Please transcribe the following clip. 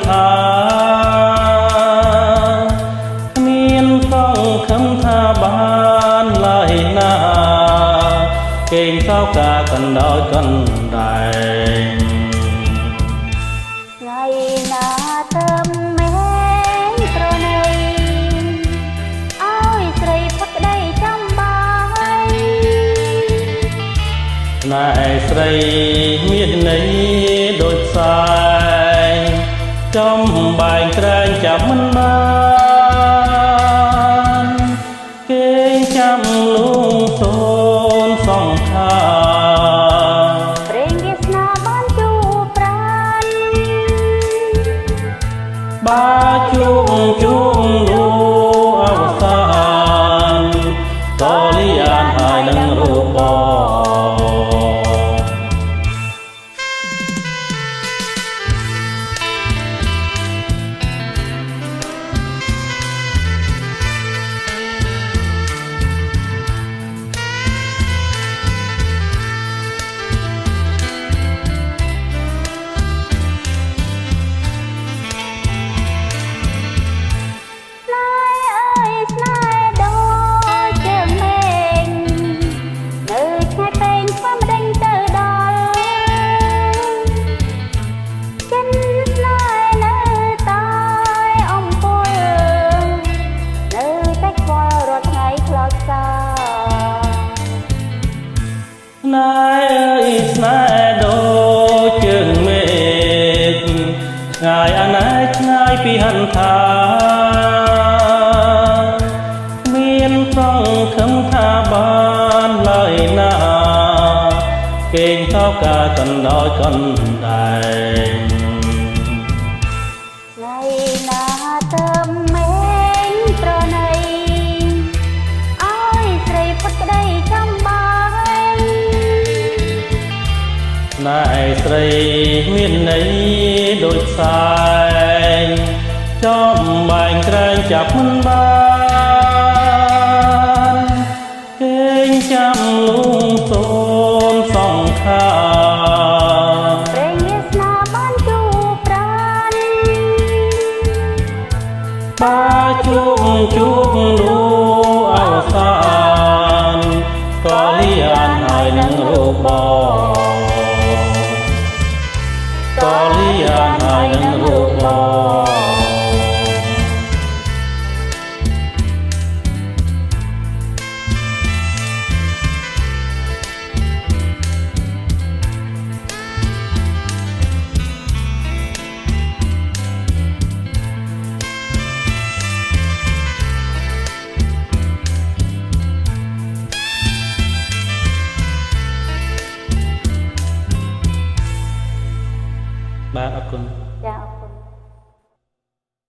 ថាមានសង្ឃឹមថាបានឡើយណាគេងសោកាកណ្ដោយកណ្ដែងថ្ងៃណាទៅមែនប្រណីឲ្យស្រីផុតក្ដីចាំបាយណែស្រីមានន័យដូចផ្សាយចំបែងក្រែងចាប់មិនបានគេចាំលួងសូនសង្ខាព្រេងវាសនាបានជួបប្រានបាជួបលួអវសានតលីអានហើយនឹងរូបបងណែអើយស្នេហ៍ដូចជើងមេឃឆ្ងាយអាណែឆ្ងាយពីហន្តាមានសង្ឃឹមថាបានឡើយណាគេងសោកាកណ្ដោយកណ្ដែងថ្ងៃណាទៅមែនប្រណីឲ្យស្រីផុតក្ដីចាំបាយណែស្រីមានន័យដូចផ្សាយចំបែងក្រែងចាប់មិនបានគេងចាំលួងសូនសង្ខាព្រេងវាសនាបានជួបប្រានបាជួបលួអវសានក៏លីអានហើយនឹងរូបបងក៏លីអានហើយនឹងរូបបងបាទអរគុណចាអរគុណ